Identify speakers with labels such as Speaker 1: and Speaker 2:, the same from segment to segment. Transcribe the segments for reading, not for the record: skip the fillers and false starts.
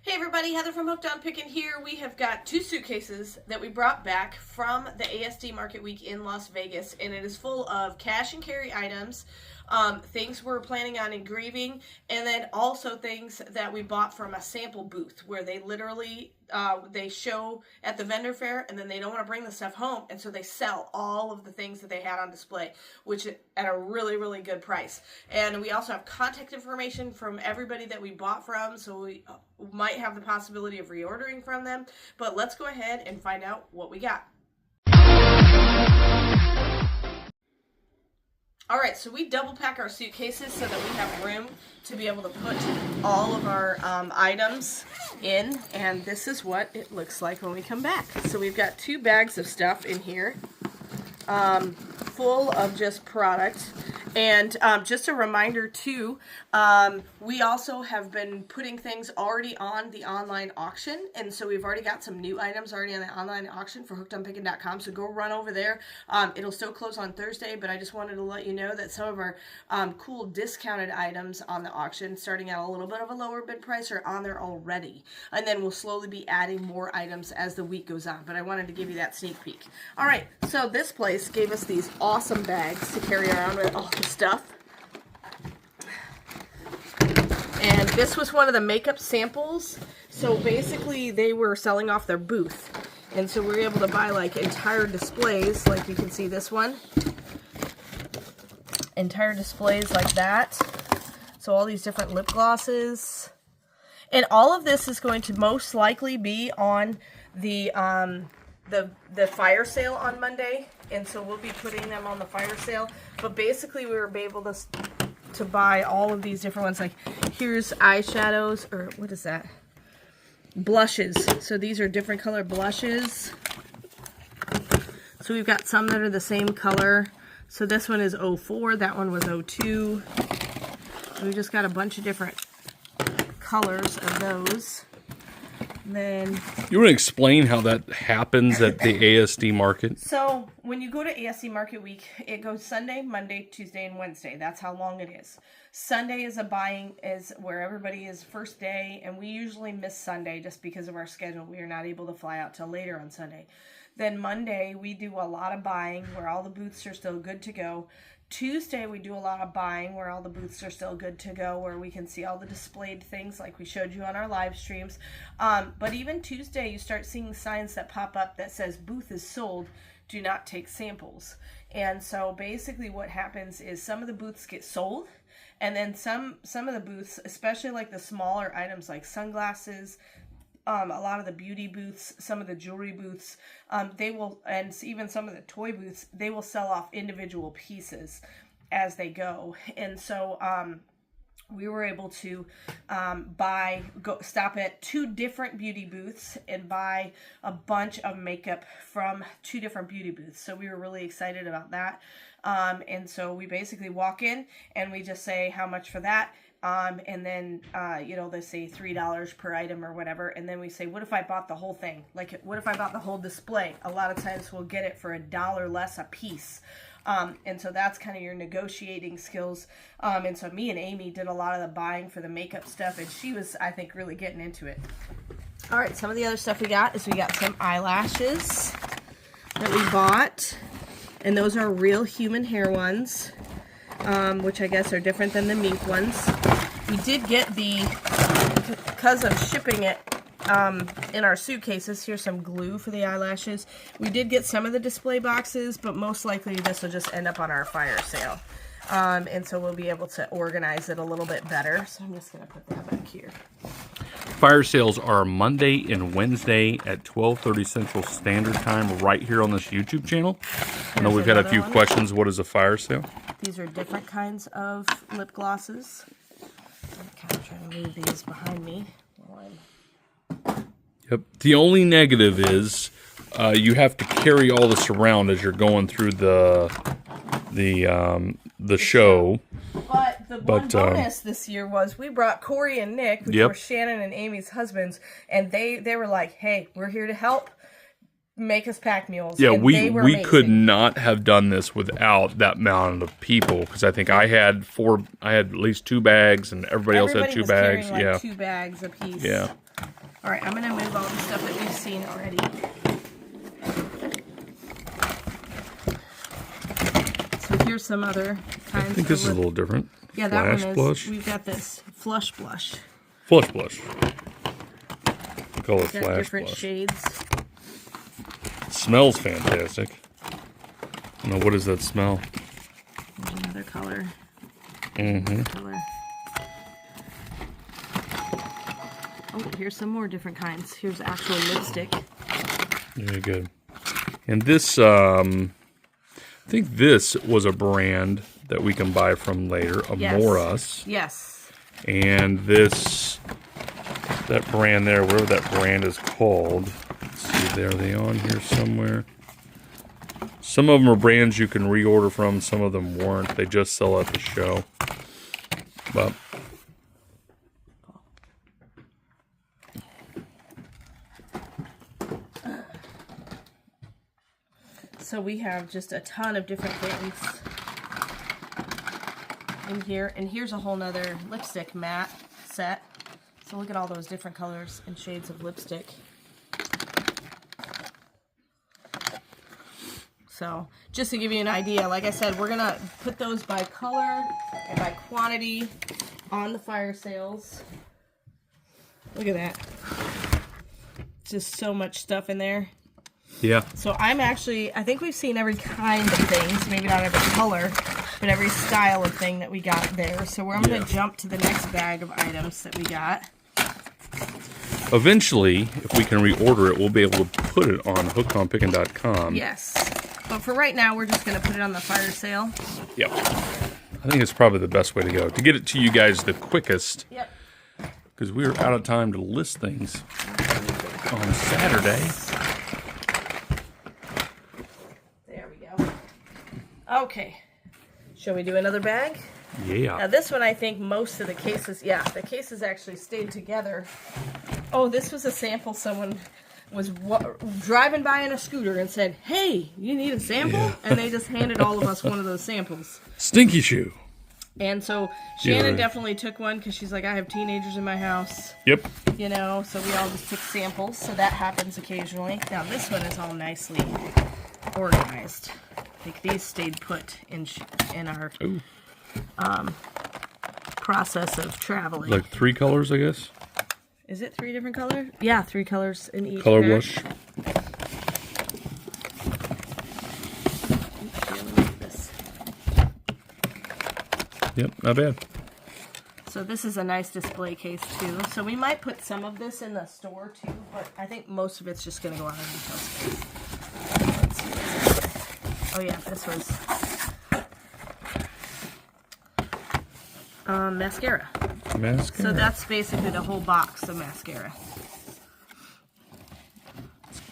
Speaker 1: Hey everybody, Heather from Hooked on Pickin here. We have got 2 suitcases that we brought back from the ASD Market Week in Las Vegas, and it is full of cash and carry items, things we're planning on engraving, and then also things that we bought from a sample booth where they literally they show at the vendor fair, and then they don't want to bring the stuff home, and so they sell all of the things that they had on display, which at a really good price. And we also have contact information from everybody that we bought from, so we might have the possibility of reordering from them. But let's go ahead and find out what we got. All right, so we double pack our suitcases so that we have room to be able to put all of our items in, and this is what it looks like when we come back. So we've got 2 bags of stuff in here, full of just product. And just a reminder too, we also have been putting things already on the online auction, and so we've already got some new items already on the online auction for hookedonpickin.com, so go run over there. It'll still close on Thursday, but I just wanted to let you know that some of our cool discounted items on the auction, starting at a little bit of a lower bid price, are on there already, and then we'll slowly be adding more items as the week goes on, but I wanted to give you that sneak peek. All right, so this place gave us these awesome bags to carry around with all the stuff. And this was one of the makeup samples. So basically they were selling off their booth. And so we were able to buy like entire displays, like you can see this one. Entire displays like that. So all these different lip glosses. And all of this is going to most likely be on the fire sale on Monday, and so we'll be putting them on the fire sale. But basically we were able to buy all of these different ones. Like here's eyeshadows, or what is that? Blushes. So these are different color blushes. So we've got some that are the same color. So this one is 04, that one was 02. So we just got a bunch of different colors of those. Then
Speaker 2: you want to explain how that happens at the ASD market?
Speaker 1: So when you go to ASD Market Week, it goes Sunday, Monday, Tuesday, and Wednesday. That's how long it is. Sunday is where everybody is first day, and we usually miss Sunday just because of our schedule. We are not able to fly out till later on Sunday. Then Monday, we do a lot of buying where all the booths are still good to go. Tuesday, we do a lot of buying where all the booths are still good to go, where we can see all the displayed things like we showed you on our live streams. But even Tuesday, you start seeing signs that pop up that says booth is sold, do not take samples. And so basically what happens is some of the booths get sold, and then some of the booths, especially like the smaller items like sunglasses, a lot of the beauty booths, some of the jewelry booths, they will, and even some of the toy booths, they will sell off individual pieces as they go. And so we were able to stop at 2 different beauty booths and buy a bunch of makeup from 2 different beauty booths. So we were really excited about that. And so we basically walk in and we just say how much for that. And then, they say $3 per item or whatever. And then we say, what if I bought the whole thing? Like, what if I bought the whole display? A lot of times we'll get it for $1 less a piece. And so that's kind of your negotiating skills. And so me and Amy did a lot of the buying for the makeup stuff, and she was, I think, really getting into it. All right, some of the other stuff we got is we got some eyelashes that we bought. And those are real human hair ones. Which I guess are different than the mink ones. We did get because of shipping it in our suitcases, here's some glue for the eyelashes. We did get some of the display boxes, but most likely this will just end up on our fire sale. And so we'll be able to organize it a little bit better. So I'm just going to put that back here.
Speaker 2: Fire sales are Monday and Wednesday at 12:30 Central Standard Time right here on this YouTube channel. I know we've had a few questions. What is a fire sale?
Speaker 1: These are different kinds of lip glosses. I'm kind of trying to move these behind me.
Speaker 2: Yep. The only negative is you have to carry all this around as you're going through the show.
Speaker 1: But the one bonus this year was we brought Corey and Nick, which were Shannon and Amy's husbands, and they were like, hey, we're here to help. Make us pack mules.
Speaker 2: Yeah, we could not have done this without that amount of people, because I think I had at least 2 bags, and everybody else had 2 bags.
Speaker 1: Like 2 bags a piece.
Speaker 2: Yeah.
Speaker 1: All right, I'm going to move all the stuff that we've seen already. So here's some other kinds.
Speaker 2: I think this is a little different.
Speaker 1: Yeah, that one is. Blush. We've got this flush blush.
Speaker 2: Flush blush. Call it
Speaker 1: got
Speaker 2: flash
Speaker 1: different
Speaker 2: blush.
Speaker 1: shades.
Speaker 2: It smells fantastic. Now, what does that smell?
Speaker 1: There's another color.
Speaker 2: Mm-hmm.
Speaker 1: Color. Oh, here's some more different kinds. Here's actual lipstick.
Speaker 2: Very good. And this, I think this was a brand that we can buy from later, Amoras.
Speaker 1: Yes.
Speaker 2: And this, that brand there, whatever that brand is called. Let's see, there, are they on here somewhere? Some of them are brands you can reorder from. Some of them weren't. They just sell at the show. But
Speaker 1: so we have just a ton of different things in here. And here's a whole nother lipstick matte set. So look at all those different colors and shades of lipstick. So just to give you an idea, like I said, we're going to put those by color and by quantity on the fire sales. Look at that. Just so much stuff in there.
Speaker 2: yeah.
Speaker 1: So I'm actually, I think we've seen every kind of things, maybe not every color, but every style of thing that we got there. So I'm going to jump to the next bag of items that we got.
Speaker 2: Eventually, if we can reorder it, we'll be able to put it on hookedonpickin.com.
Speaker 1: Yes. But for right now, we're just going to put it on the fire sale.
Speaker 2: Yep. I think it's probably the best way to go. To get it to you guys the quickest.
Speaker 1: Yep.
Speaker 2: Because we were out of time to list things on Saturday.
Speaker 1: There we go. Okay. Shall we do another bag?
Speaker 2: Yeah.
Speaker 1: Now this one, I think most of the cases, the cases actually stayed together. Oh, this was a sample someone was driving by in a scooter and said, "Hey, you need a sample?"
Speaker 2: Yeah.
Speaker 1: And they just handed all of us one of those samples.
Speaker 2: Stinky shoe.
Speaker 1: And so Shannon definitely took one because she's like, I have teenagers in my house.
Speaker 2: Yep.
Speaker 1: You know, so we all just took samples. So that happens occasionally. Now this one is all nicely organized. I think these stayed put in our process of traveling.
Speaker 2: Like 3 colors, I guess.
Speaker 1: Is it 3 different colors? Yeah, 3 colors in each.
Speaker 2: Color
Speaker 1: pack.
Speaker 2: blush. Yep, not bad.
Speaker 1: So this is a nice display case too. So we might put some of this in the store too, but I think most of it's just going to go on a retail space. Let's see what's in here. Oh yeah, this was mascara.
Speaker 2: Mascara.
Speaker 1: So that's basically the whole box of mascara.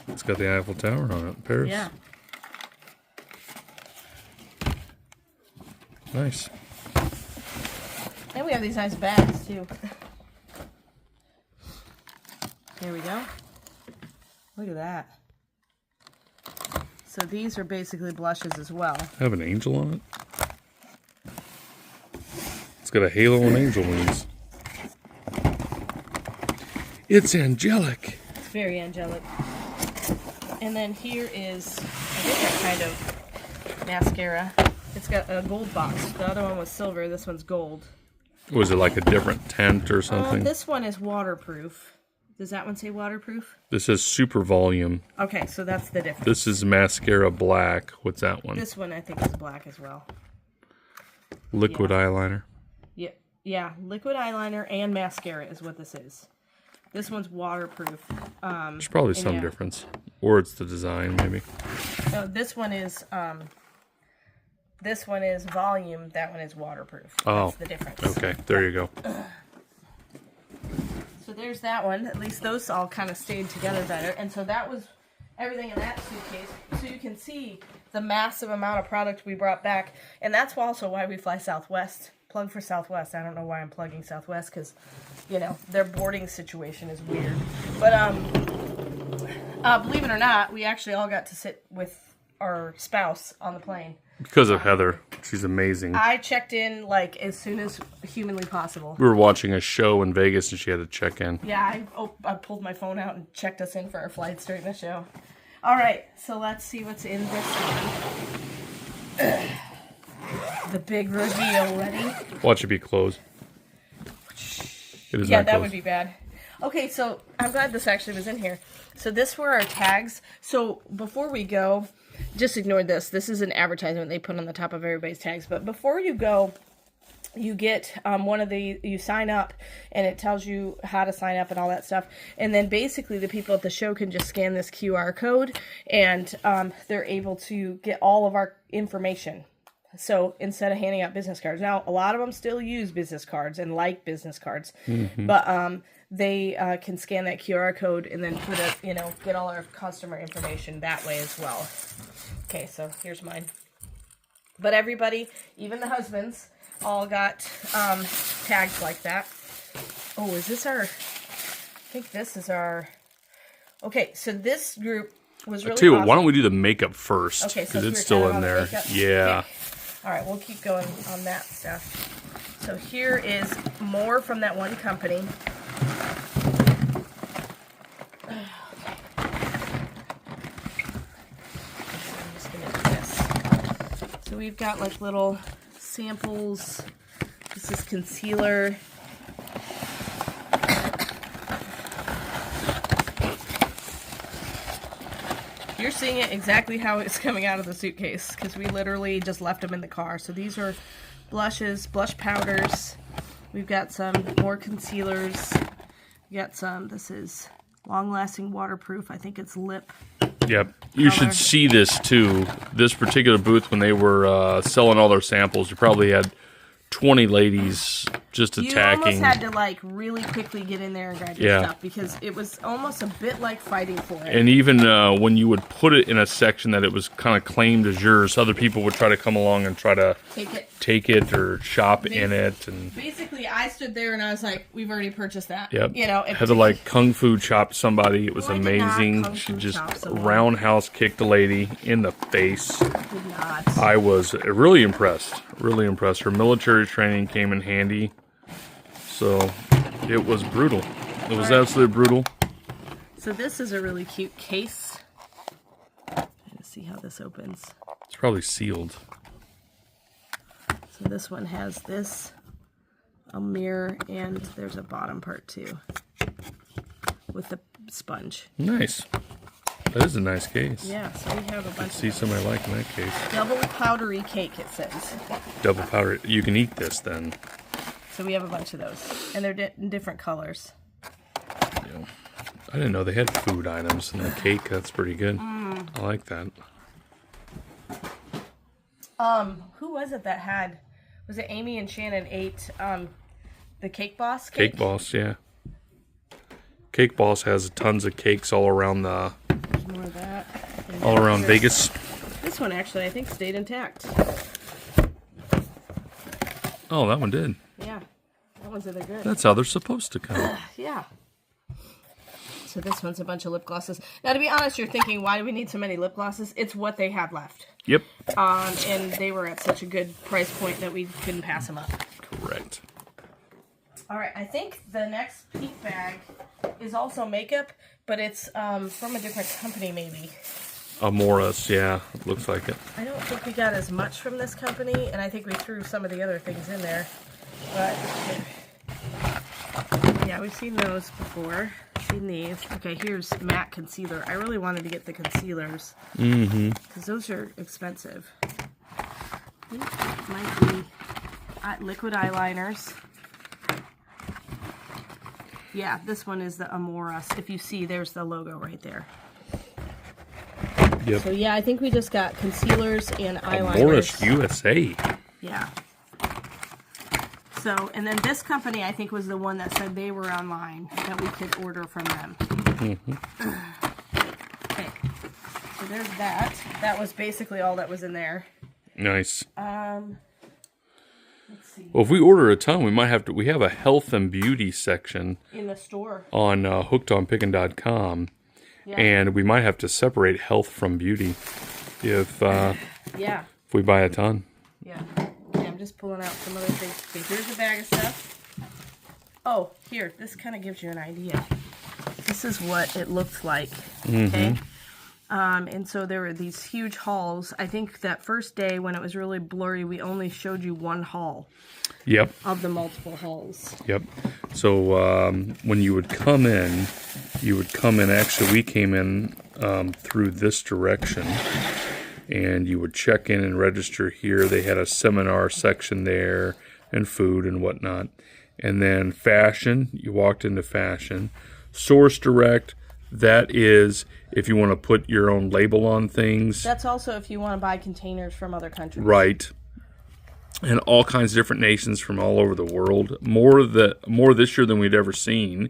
Speaker 2: It's got the Eiffel Tower on it, Paris.
Speaker 1: Yeah.
Speaker 2: Nice.
Speaker 1: And we have these nice bags too. Here we go. Look at that. So these are basically blushes as well.
Speaker 2: Have an angel on it. It's got a halo and angel wings. It's angelic.
Speaker 1: It's very angelic. And then here is a different kind of mascara. It's got a gold box. The other one was silver. This one's gold.
Speaker 2: Was it like a different tint or something?
Speaker 1: This one is waterproof. Does that one say waterproof?
Speaker 2: This is super volume.
Speaker 1: Okay, so that's the difference.
Speaker 2: This is mascara black. What's that one?
Speaker 1: This one I think is black as well.
Speaker 2: Liquid eyeliner.
Speaker 1: Yeah, liquid eyeliner and mascara is what this is. This one's waterproof.
Speaker 2: There's probably some difference. Or it's the design, maybe.
Speaker 1: No, this one is volume. That one is waterproof.
Speaker 2: Oh,
Speaker 1: that's the difference.
Speaker 2: Okay, there you go.
Speaker 1: So there's that one. At least those all kind of stayed together better. And so that was everything in that suitcase. So you can see the massive amount of product we brought back. And that's also why we fly Southwest. Plug for Southwest. I don't know why I'm plugging Southwest because, you know, their boarding situation is weird. But believe it or not, we actually all got to sit with our spouse on the plane.
Speaker 2: Because of Heather. She's amazing.
Speaker 1: I checked in like as soon as humanly possible.
Speaker 2: We were watching a show in Vegas and she had to check in.
Speaker 1: Yeah, I pulled my phone out and checked us in for our flights during the show. All right, so let's see what's in this one. The big reveal. Ready?
Speaker 2: Watch it be closed. It is
Speaker 1: Yeah,
Speaker 2: not
Speaker 1: that
Speaker 2: closed.
Speaker 1: would be bad. Okay, so I'm glad this actually was in here. So this were our tags. So before we go, just ignore this. This is an advertisement they put on the top of everybody's tags. But before you go, you get you sign up, and it tells you how to sign up and all that stuff. And then basically the people at the show can just scan this QR code, and they're able to get all of our information. So instead of handing out business cards, now a lot of them still use business cards and like business cards, but they can scan that QR code and then put it, get all our customer information that way as well. Okay, so here's mine. But everybody, even the husbands, all got tags like that. Oh, is this our? I think this is our. Okay, so this group was really.
Speaker 2: Tell you what,
Speaker 1: awesome.
Speaker 2: why don't we do the makeup first?
Speaker 1: Okay,
Speaker 2: because
Speaker 1: so
Speaker 2: it's still in there. Yeah.
Speaker 1: Okay. All right, we'll keep going on that stuff. So here is more from that one company. Okay. I'm just gonna do this. So we've got like little samples. This is concealer. You're seeing it exactly how it's coming out of the suitcase because we literally just left them in the car. So these are blushes, blush powders. We've got some more concealers. We got some, this is long-lasting waterproof. I think it's lip.
Speaker 2: Yep. You should see this too. This particular booth, when they were selling all their samples, you probably had 20 ladies just attacking.
Speaker 1: You almost had to like really quickly get in there and grab your stuff because it was almost a bit like fighting for it.
Speaker 2: And even when you would put it in a section that it was kind of claimed as yours, other people would try to come along and try to take it or shop in it. And
Speaker 1: basically, I stood there and I was like, "We've already purchased that."
Speaker 2: Yep.
Speaker 1: Had
Speaker 2: to like kung fu chop somebody. It was amazing. She just roundhouse kicked a lady in the face.
Speaker 1: Did not.
Speaker 2: I was really impressed. Really impressed. Her military training came in handy. So it was brutal. It was absolutely brutal.
Speaker 1: So this is a really cute case. Let's see how this opens.
Speaker 2: It's probably sealed.
Speaker 1: So this one has this, a mirror, and there's a bottom part too with the sponge.
Speaker 2: Nice. That is a nice case.
Speaker 1: Yeah, so we have a bunch.
Speaker 2: See somebody liking that case.
Speaker 1: Double powdery cake, it says.
Speaker 2: Double powder. You can eat this then.
Speaker 1: So we have a bunch of those, and they're in different colors.
Speaker 2: Yeah. I didn't know they had food items in the cake. That's pretty good. I like that.
Speaker 1: Who was it that had? Was it Amy and Shannon ate the Cake Boss cake?
Speaker 2: Cake Boss, yeah. Cake Boss has tons of cakes all around the.
Speaker 1: There's more of that.
Speaker 2: All around Vegas.
Speaker 1: This one actually, I think, stayed intact.
Speaker 2: Oh, that one did.
Speaker 1: Yeah, that one's really good.
Speaker 2: That's how they're supposed to come.
Speaker 1: Yeah. So this one's a bunch of lip glosses. Now, to be honest, you're thinking, why do we need so many lip glosses? It's what they have left.
Speaker 2: Yep.
Speaker 1: And they were at such a good price point that we couldn't pass them up.
Speaker 2: Correct.
Speaker 1: All right, I think the next pink bag is also makeup, but it's from a different company, maybe.
Speaker 2: Amoras, yeah, looks like it.
Speaker 1: I don't think we got as much from this company, and I think we threw some of the other things in there. But, yeah, we've seen those before. Seen these. Okay, here's matte concealer. I really wanted to get the concealers. Because those are expensive. I think it might be liquid eyeliners. Yeah, this one is the Amoras. If you see, there's the logo right there.
Speaker 2: Yep.
Speaker 1: So yeah, I think we just got concealers and eyeliners.
Speaker 2: Amoras USA.
Speaker 1: Yeah. So, and then this company, I think, was the one that said they were online, that we could order from them. Okay. So there's that. That was basically all that was in there.
Speaker 2: Nice.
Speaker 1: Let's see.
Speaker 2: Well, if we order a ton, we might have to. We have a health and beauty section
Speaker 1: In the store.
Speaker 2: on hookedonpickin.com,
Speaker 1: Yeah.
Speaker 2: and we might have to separate health from beauty. If
Speaker 1: Yeah.
Speaker 2: if we buy a ton.
Speaker 1: Yeah. Okay, I'm just pulling out some other things. Okay, here's a bag of stuff. Oh, here, this kind of gives you an idea. This is what it looks like. Okay. And so there were these huge hauls. I think that first day when it was really blurry, we only showed you one haul.
Speaker 2: Yep.
Speaker 1: Of the multiple hauls.
Speaker 2: Yep. So when you would come in, actually we came in through this direction, and you would check in and register here. They had a seminar section there and food and whatnot. And then fashion, you walked into fashion. Source direct, that is if you want to put your own label on things.
Speaker 1: That's also if you want to buy containers from other countries.
Speaker 2: Right. And all kinds of different nations from all over the world. More this year than we'd ever seen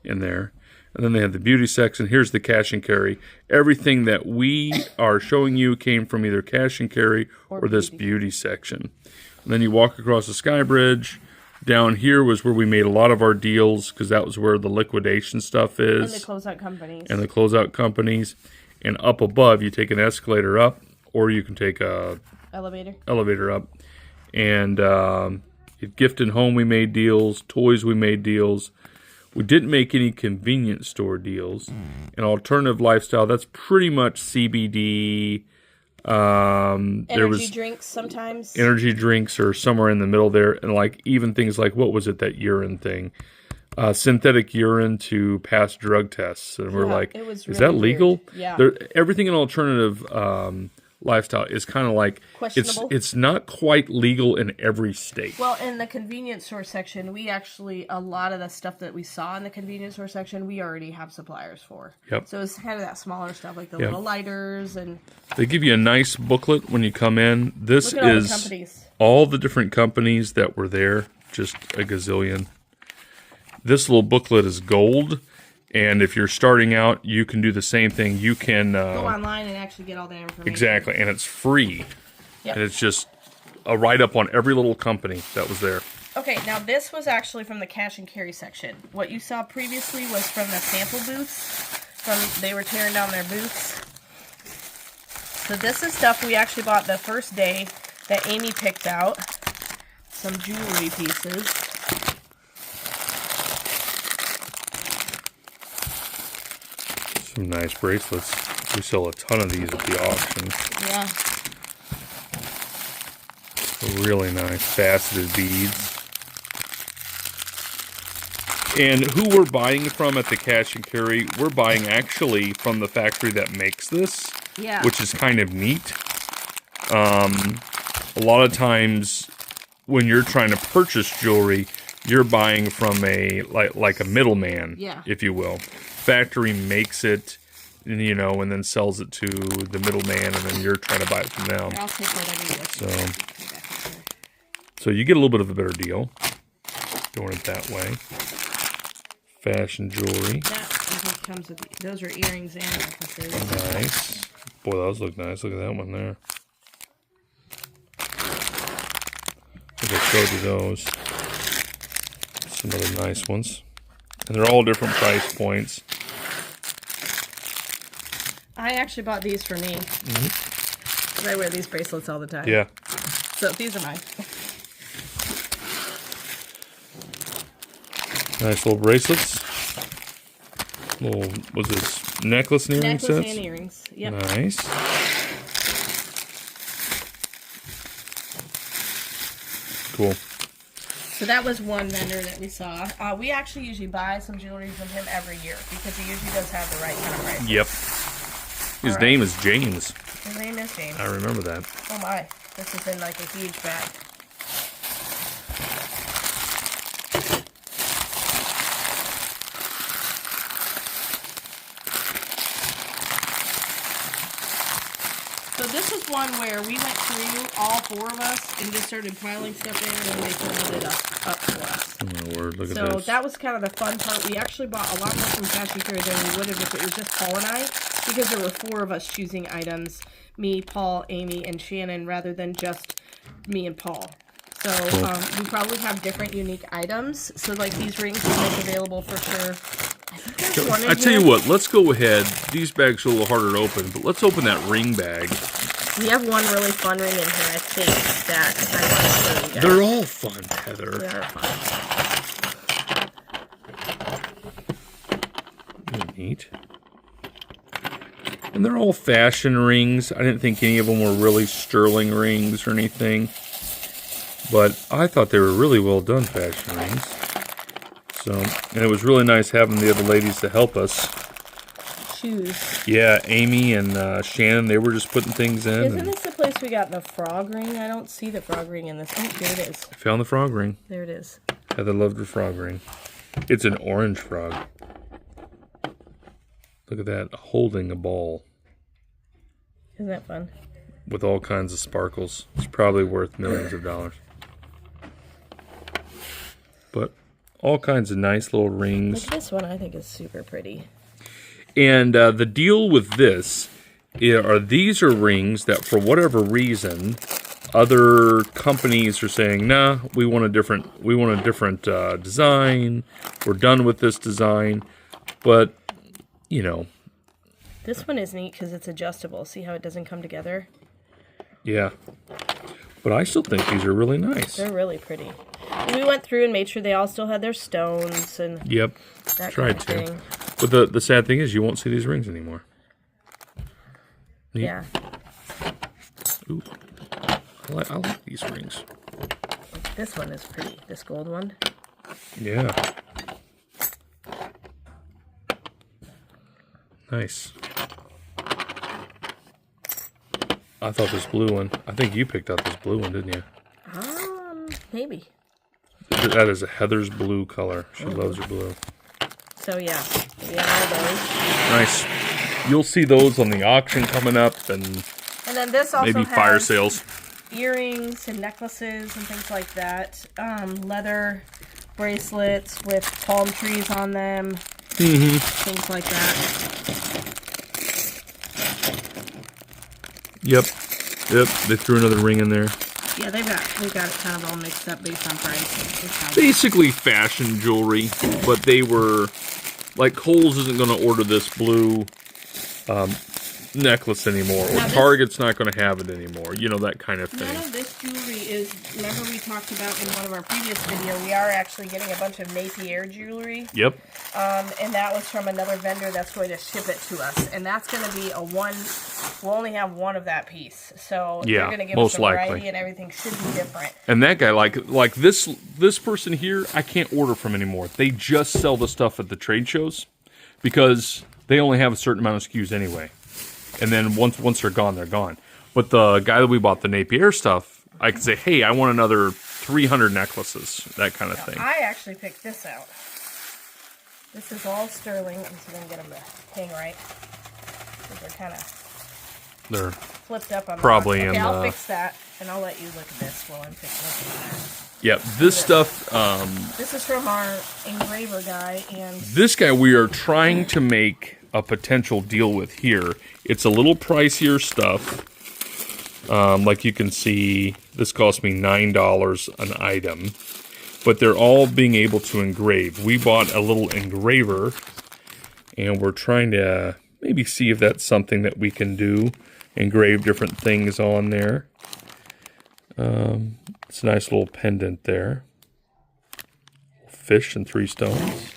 Speaker 2: in there. And then they have the beauty section. Here's the cash and carry. Everything that we are showing you came from either cash and carry or this beauty section. And then you walk across the Sky Bridge. Down here was where we made a lot of our deals, because that was where the liquidation stuff is.
Speaker 1: And the closeout companies.
Speaker 2: And the closeout companies. And up above, you take an escalator up, or you can take a elevator up. And gift and home, we made deals. Toys, we made deals. We didn't make any convenience store deals. And alternative lifestyle, that's pretty much CBD.
Speaker 1: Energy drinks sometimes.
Speaker 2: Energy drinks are somewhere in the middle there. And like even things like, what was it, that urine thing? Synthetic urine to pass drug tests. And we're like, is really that legal?
Speaker 1: Weird. Yeah.
Speaker 2: Everything in alternative lifestyle is kind of like
Speaker 1: questionable.
Speaker 2: It's not quite legal in every state.
Speaker 1: Well, in the convenience store section, we actually, a lot of the stuff that we saw in the convenience store section, we already have suppliers for.
Speaker 2: Yep.
Speaker 1: So it's kind of that smaller stuff, like the little lighters. And
Speaker 2: they give you a nice booklet when you come in. This is all the different companies that were there, just a gazillion. This little booklet is gold. And if you're starting out, you can do the same thing. You can
Speaker 1: go online and actually get all that information.
Speaker 2: Exactly, and it's free.
Speaker 1: Yep.
Speaker 2: And it's just a write-up on every little company that was there.
Speaker 1: Okay, now this was actually from the cash and carry section. What you saw previously was from the sample booths. They were tearing down their booths. So this is stuff we actually bought the first day that Amy picked out. Some jewelry pieces.
Speaker 2: Some nice bracelets. We sell a ton of these at the auction.
Speaker 1: Yeah.
Speaker 2: Really nice faceted beads. And who we're buying from at the cash and carry, we're buying actually from the factory that makes this.
Speaker 1: Yeah.
Speaker 2: Which is kind of neat. A lot of times when you're trying to purchase jewelry, you're buying from a like a middleman, if you will. Factory makes it, and, and then sells it to the middleman, and then you're trying to buy it from them.
Speaker 1: I'll take whatever you get.
Speaker 2: So you get a little bit of a better deal doing it that way. Fashion jewelry.
Speaker 1: That I think comes with those are earrings and necklaces.
Speaker 2: Nice. Boy, those look nice. Look at that one there. I think I showed you those. Some other nice ones. And they're all different price points.
Speaker 1: I actually bought these for me. Because I wear these bracelets all the time.
Speaker 2: Yeah.
Speaker 1: So these are mine.
Speaker 2: Nice little bracelets. Little, what's this? Necklace and earring sets?
Speaker 1: Necklace and earrings. Yep.
Speaker 2: Nice. Cool.
Speaker 1: So that was one vendor that we saw. We actually usually buy some jewelry from him every year because he usually does have the right kind of price.
Speaker 2: Yep. His name is James.
Speaker 1: His name is James.
Speaker 2: I remember that.
Speaker 1: Oh my. This is in like a huge bag. So this is one where we went through, all four of us, and just started piling stuff in, and then they folded it up for us.
Speaker 2: Oh my word, look at
Speaker 1: So
Speaker 2: this.
Speaker 1: that was kind of the fun part. We actually bought a lot more from cash and carry than we would have if it was just Paul and I, because there were four of us choosing items, me, Paul, Amy, and Shannon, rather than just me and Paul. So we probably have different unique items. So like these rings will make available for sure. I think there's one in
Speaker 2: I tell you what, let's go ahead. These bags are a little harder to open, but let's open that ring bag
Speaker 1: We have one really fun ring in here, I think, that I want to show you guys.
Speaker 2: They're all fun, Heather.
Speaker 1: They are fun.
Speaker 2: Neat. And they're all fashion rings. I didn't think any of them were really sterling rings or anything. But I thought they were really well done fashion rings. So, and it was really nice having the other ladies to help us.
Speaker 1: Shoes.
Speaker 2: Yeah, Amy and Shannon, they were just putting things in.
Speaker 1: Isn't this the place we got the frog ring? I don't see the frog ring in this one. Here it is.
Speaker 2: I found the frog ring.
Speaker 1: There it is.
Speaker 2: Heather loved her frog ring. It's an orange frog. Look at that, holding a ball.
Speaker 1: Isn't that fun?
Speaker 2: With all kinds of sparkles. It's probably worth millions of dollars. But all kinds of nice little rings.
Speaker 1: Like this one I think is super pretty.
Speaker 2: And the deal with this these are rings that for whatever reason other companies are saying, nah, we want a different design. We're done with this design. But you know,
Speaker 1: this one is neat because it's adjustable. See how it doesn't come together?
Speaker 2: Yeah. But I still think these are really nice.
Speaker 1: They're really pretty. We went through and made sure they all still had their stones and
Speaker 2: yep.
Speaker 1: that
Speaker 2: Tried
Speaker 1: kind of
Speaker 2: to.
Speaker 1: thing.
Speaker 2: But the sad thing is you won't see these rings anymore. Neat.
Speaker 1: Yeah.
Speaker 2: Ooh. I like these rings.
Speaker 1: This one is pretty. This gold one.
Speaker 2: Yeah. Nice. I thought this blue one. I think you picked out this blue one, didn't you?
Speaker 1: Maybe.
Speaker 2: That is a Heather's blue color. She loves her blue.
Speaker 1: So yeah, we have all those.
Speaker 2: Nice. You'll see those on the auction coming up, and
Speaker 1: then this also
Speaker 2: maybe
Speaker 1: has
Speaker 2: fire sales.
Speaker 1: Earrings and necklaces and things like that. Leather bracelets with palm trees on them. Things like that.
Speaker 2: Yep. They threw another ring in there.
Speaker 1: Yeah, we got it kind of all mixed up based on price.
Speaker 2: Basically fashion jewelry, but they were like Kohl's isn't going to order this blue necklace anymore, or Target's not going to have it anymore. You know, that kind of thing.
Speaker 1: None of this jewelry is. Remember we talked about in one of our previous videos. We are actually getting a bunch of Napier jewelry.
Speaker 2: Yep.
Speaker 1: And that was from another vendor that's going to ship it to us, and that's going to be a one. We'll only have one of that piece, so
Speaker 2: yeah,
Speaker 1: they're going to give
Speaker 2: most
Speaker 1: us a
Speaker 2: likely.
Speaker 1: variety, and everything should be different.
Speaker 2: And that guy, like this person here, I can't order from anymore. They just sell the stuff at the trade shows because they only have a certain amount of SKUs anyway. And then once they're gone, they're gone. But the guy that we bought the Napier stuff, I could say, hey, I want another 300 necklaces, that kind of thing.
Speaker 1: I actually picked this out. This is all sterling. I'm just going to get them to hang right. They're kind of flipped up on
Speaker 2: probably
Speaker 1: the box.
Speaker 2: in
Speaker 1: I'll fix that, and I'll let you look at this while I'm fixing it.
Speaker 2: Yeah, this stuff...
Speaker 1: this is from our engraver guy, and...
Speaker 2: This guy we are trying to make a potential deal with here. It's a little pricier stuff. Like you can see, this cost me $9 an item. But they're all being able to engrave. We bought a little engraver, and we're trying to maybe see if that's something that we can do. Engrave different things on there. It's a nice little pendant there. Fish and 3 stones.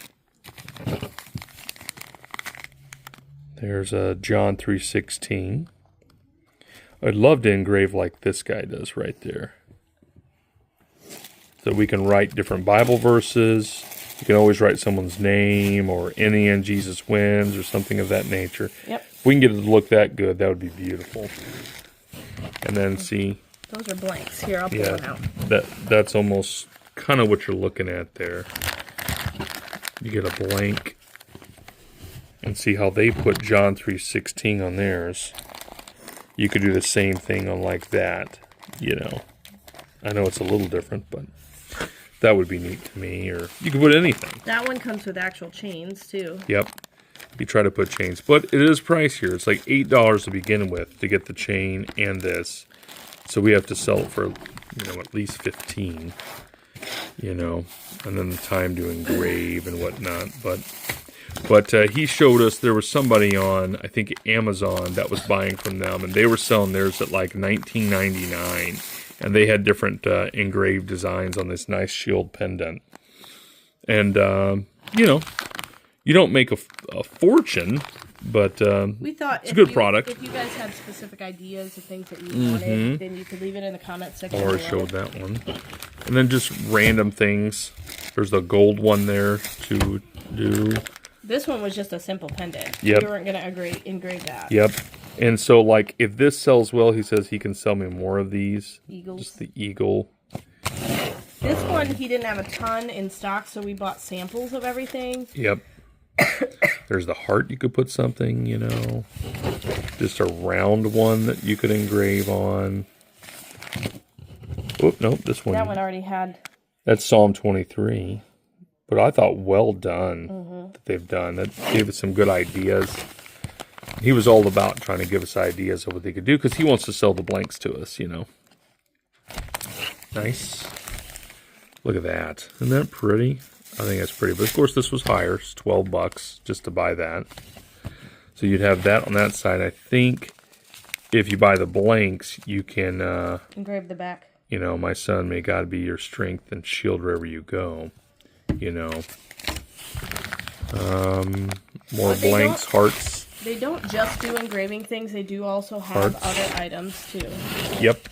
Speaker 2: There's a John 3:16. I'd love to engrave like this guy does right there. So we can write different Bible verses. You can always write someone's name or in the end Jesus wins or something of that nature.
Speaker 1: Yep.
Speaker 2: If we can get it to look that good, that would be beautiful. And then see.
Speaker 1: Those are blanks. Here, I'll pull one out.
Speaker 2: That's almost kind of what you're looking at there. You get a blank. And see how they put John 3:16 on theirs. You could do the same thing on like that, you know. I know it's a little different, but that would be neat to me. Or you could put anything.
Speaker 1: That one comes with actual chains, too.
Speaker 2: Yep. You try to put chains. But it is pricier. It's like $8 to begin with to get the chain and this. So we have to sell it for, at least $15. And then the time to engrave and whatnot. But But he showed us there was somebody on, I think, Amazon that was buying from them, and they were selling theirs at like $19.99, and they had different engraved designs on this nice shield pendant. And you know, you don't make a fortune, but
Speaker 1: we thought
Speaker 2: it's a good product.
Speaker 1: If you guys had specific ideas of things that you wanted, then you could leave it in the comment section.
Speaker 2: I already showed that one. And then just random things. There's the gold one there to do.
Speaker 1: This one was just a simple pendant.
Speaker 2: Yep.
Speaker 1: We weren't going to engrave that.
Speaker 2: Yep. And so, like, if this sells well, he says he can sell me more of these.
Speaker 1: Eagles.
Speaker 2: Just the eagle.
Speaker 1: This one, he didn't have a ton in stock, so we bought samples of everything.
Speaker 2: Yep. There's the heart you could put something, you know. Just a round one that you could engrave on. Oh, nope, this one.
Speaker 1: That one already had.
Speaker 2: That's Psalm 23. But I thought well done that they've done. That gave us some good ideas. He was all about trying to give us ideas of what they could do because he wants to sell the blanks to us, you know. Nice. Look at that. Isn't that pretty? I think that's pretty. But of course, this was higher. It's $12 just to buy that. So you'd have that on that side. I think if you buy the blanks, you can
Speaker 1: engrave the back.
Speaker 2: You know, my son, may God be your strength and shield wherever you go. You know. More blanks, hearts.
Speaker 1: They don't just do engraving things. They do also have other items too.
Speaker 2: Yep.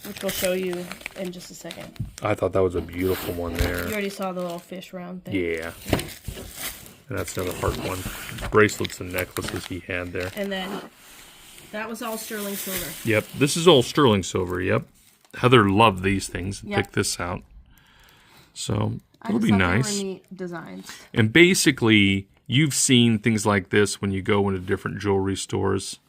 Speaker 1: Which we'll show you in just a second.
Speaker 2: I thought that was a beautiful one there.
Speaker 1: You already saw the little fish round thing.
Speaker 2: Yeah. And that's another heart one. Bracelets and necklaces he had there.
Speaker 1: And then that was all sterling silver.
Speaker 2: Yep. This is all sterling silver. Yep. Heather loved these things and picked this out. So it'll be nice.
Speaker 1: They were neat designs.
Speaker 2: And basically, you've seen things like this when you go into different jewelry stores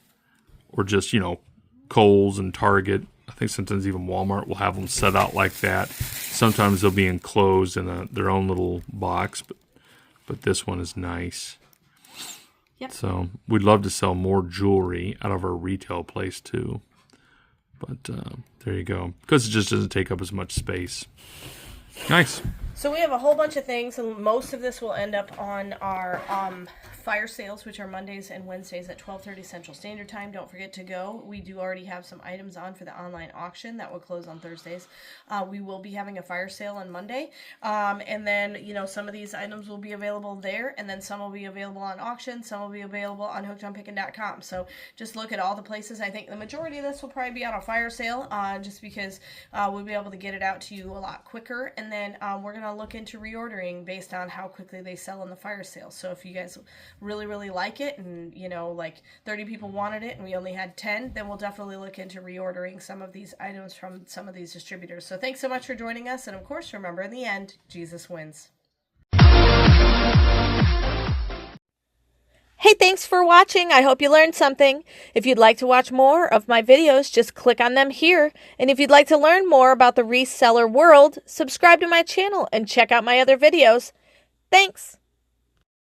Speaker 2: or just, you know, Kohl's and Target. I think sometimes even Walmart will have them set out like that. Sometimes they'll be enclosed in their own little box, but this one is nice.
Speaker 1: Yep.
Speaker 2: So we'd love to sell more jewelry out of our retail place too. But there you go. Because it just doesn't take up as much space. Nice.
Speaker 1: So we have a whole bunch of things, and most of this will end up on our fire sales, which are Mondays and Wednesdays at 12:30 Central Standard Time. Don't forget to go. We do already have some items on for the online auction that will close on Thursdays. We will be having a fire sale on Monday, and then, you know, some of these items will be available there, and then some will be available on auction, some will be available on hookedonpickin.com. So just look at all the places. I think the majority of this will probably be on a fire sale, just because we'll be able to get it out to you a lot quicker, and then we're going to look into reordering based on how quickly they sell in the fire sale. So if you guys really like it, and, you know, like 30 people wanted it and we only had 10, then we'll definitely look into reordering some of these items from some of these distributors. So thanks so much for joining us, and of course, remember, in the end, Jesus wins. Hey, thanks for watching. I hope you learned something. If you'd like to watch more of my videos, just click on them here. And if you'd like to learn more about the reseller world, subscribe to my channel and check out my other videos. Thanks.